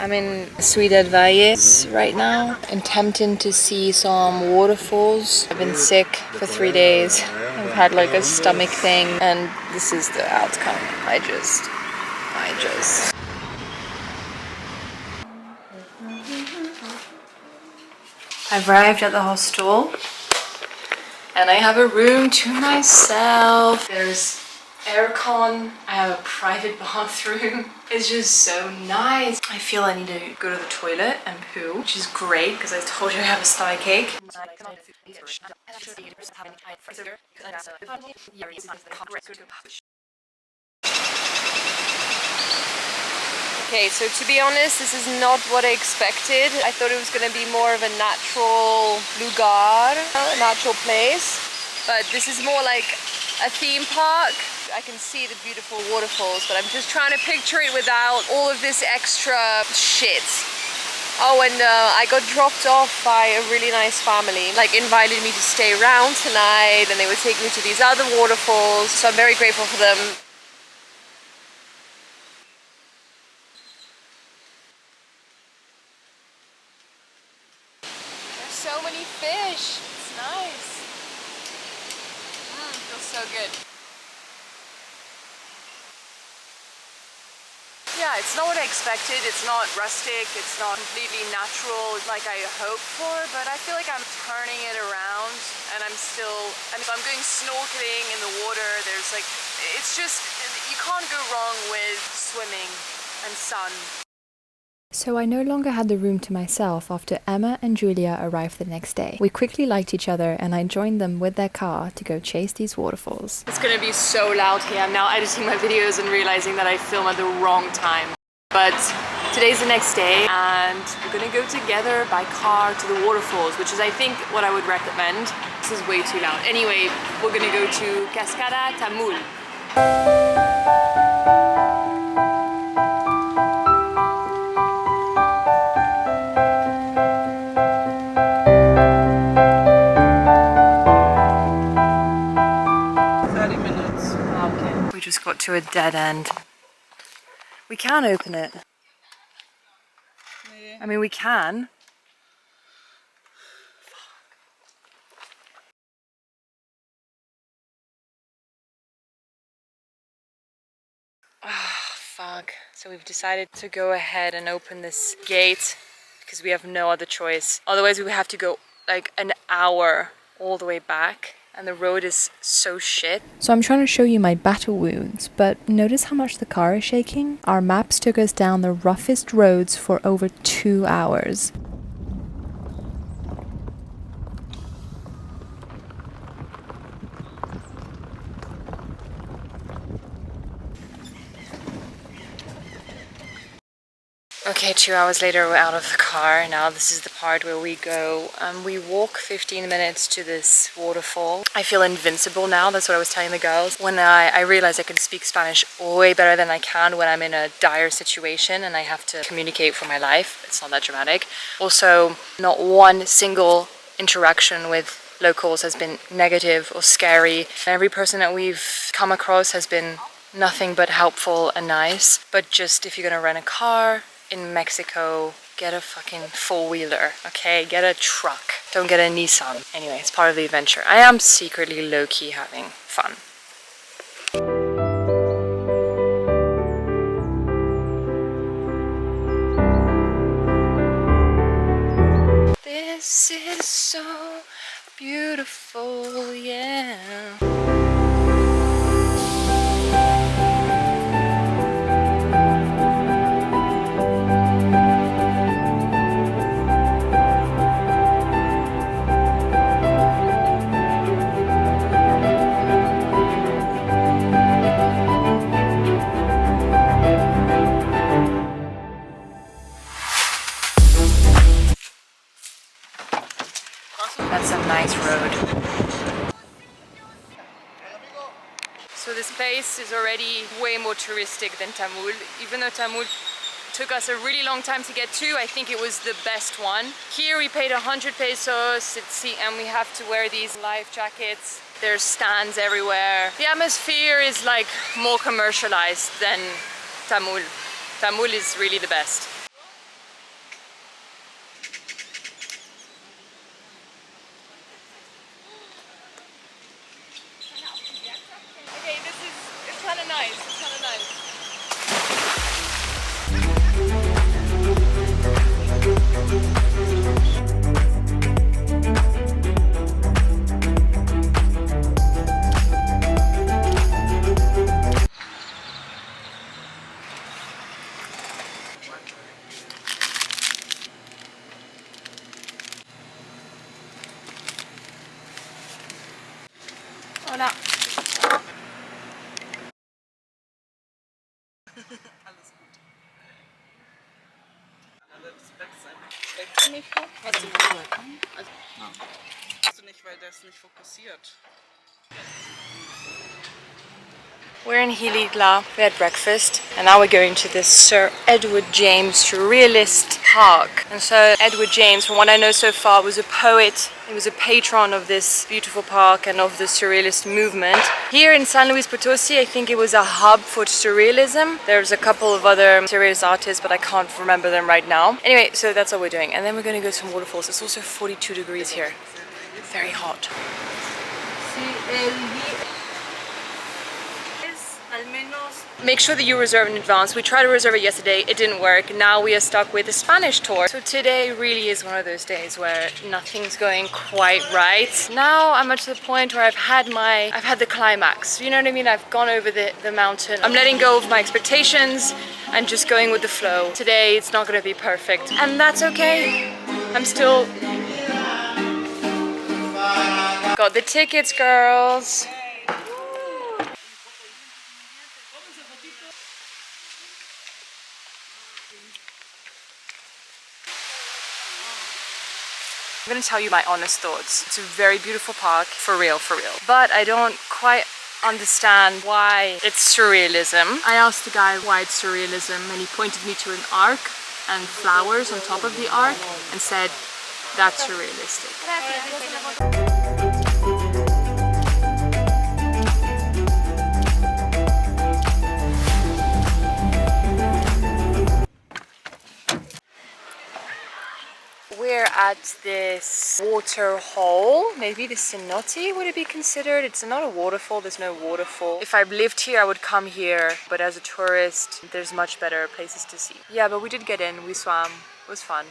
I'm in Ciudad Valles right now, attempting to see some waterfalls. I've been sick for 3 days. I've had like a stomach thing, and this is the outcome. I just. I've arrived at the hostel, and I have a room to myself. There's aircon. I have a private bathroom. It's just so nice. I feel I need to go to the toilet and poo, which is great because I told you I have a stomach ache. Okay, so to be honest, this is not what I expected. I thought it was going to be more of a natural lugar, a natural place, but this is more like a theme park. I can see the beautiful waterfalls, but I'm just trying to picture it without all of this extra shit. Oh, and I got dropped off by a really nice family, like invited me to stay around tonight, and they would take me to these other waterfalls, so I'm very grateful for them. So many fish. It's nice. Feels so good. Yeah, it's not what I expected. It's not rustic. It's not completely natural like I hoped for, but I feel like I'm turning it around, and I'm going snorkeling in the water. There's like, it's just, you can't go wrong with swimming and sun. So I no longer had the room to myself after Emma and Julia arrived the next day. We quickly liked each other, and I joined them with their car to go chase these waterfalls. It's gonna be so loud here. I'm now editing my videos and realizing that I film at the wrong time. But today's the next day, and we're gonna go together by car to the waterfalls, which is I think what I would recommend. This is way too loud. Anyway, we're gonna go to Cascada Tamul. Just got to a dead end. We can open it. I mean, we can. Fuck. So we've decided to go ahead and open this gate because we have no other choice. Otherwise, we would have to go like an hour all the way back. And the road is so shit. So I'm trying to show you my battle wounds, but notice how much the car is shaking? Our maps took us down the roughest roads for over 2 hours. Okay, 2 hours later we're out of the car. Now this is the part where we go. We walk 15 minutes to this waterfall. I feel invincible now, that's what I was telling the girls. When I realize I can speak Spanish way better than I can when I'm in a dire situation and I have to communicate for my life. It's not that dramatic. Also, not one single interaction with locals has been negative or scary. Every person that we've come across has been nothing but helpful and nice. But just if you're gonna rent a car in Mexico, get a fucking four-wheeler, okay? Get a truck. Don't get a Nissan. Anyway, it's part of the adventure. I am secretly low-key having fun. This is so beautiful, yeah. That's a nice road. So this place is already way more touristic than Tamul. Even though Tamul took us a really long time to get to, I think it was the best one. Here we paid 100 pesos and we have to wear these life jackets. There's stands everywhere. The atmosphere is like more commercialized than Tamul. Tamul is really the best. kind of nice. It's kind of nice. Hola. Alles gut. Alles weg sein. Schlägt du nicht noch? Hast du nicht? Also, hast du nicht, weil der ist nicht fokussiert. We're in Hiligla, we had breakfast, and now we're going to this Sir Edward James surrealist park. And so Edward James, from what I know so far, was a poet. He was a patron of this beautiful park and of the surrealist movement. Here in San Luis Potosí, I think it was a hub for surrealism. There's a couple of other surrealist artists, but I can't remember them right now. Anyway, so that's what we're doing. And then we're going to go to some waterfalls. It's also 42 degrees here. Very hot. Make sure that you reserve in advance. We tried to reserve it yesterday, it didn't work. Now we are stuck with a Spanish tour. So today really is one of those days where nothing's going quite right. Now I'm at the point where I've had the climax. You know what I mean? I've gone over the mountain. I'm letting go of my expectations and just going with the flow. Today it's not gonna be perfect. And that's okay. I'm still got the tickets, girls. I'm gonna tell you my honest thoughts. It's a very beautiful park, for real, for real. But I don't quite understand why it's surrealism. I asked the guy why it's surrealism and he pointed me to an arc and flowers on top of the arc and said, that's surrealistic. We're at this waterfall, maybe the cenote would it be considered? It's not a waterfall, there's no waterfall. If I lived here I would come here, but as a tourist there's much better places to see. Yeah, but we did get in, we swam, it was fun.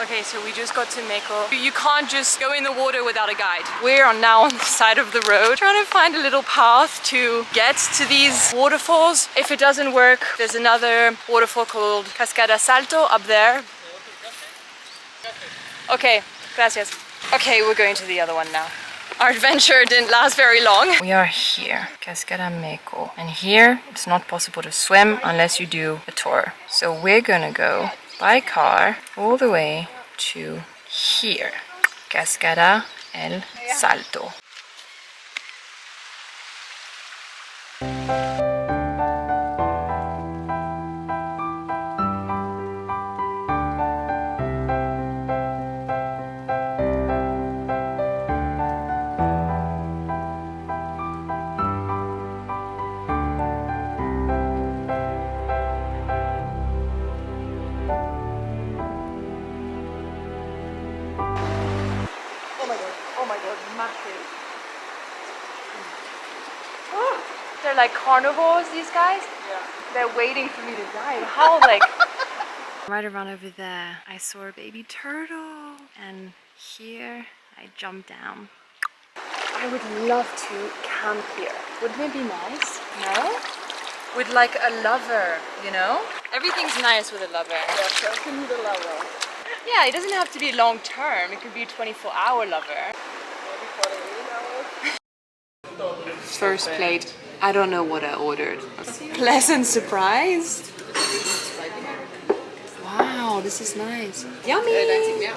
Okay, so we just got to Meko. You can't just go in the water without a guide. We're now on the side of the road trying to find a little path to get to these waterfalls. If it doesn't work, there's another waterfall called Cascada Salto up there. Okay, gracias. Okay, we're going to the other one now. Our adventure didn't last very long. We are here, Cascada Meko. And here, it's not possible to swim unless you do a tour. So we're gonna go by car all the way to here, Cascada El Salto. Massive. Oh, they're like carnivores, these guys. Yeah. They're waiting for me to dive. How like? Right around over there, I saw a baby turtle, and here I jumped down. I would love to camp here. Wouldn't it be nice? No? With like a lover, you know? Everything's nice with a lover. Yeah, camping with a lover. Yeah, it doesn't have to be long term. It could be a 24-hour lover. First plate, I don't know what I ordered. Pleasant surprise. Wow, this is nice. Yummy!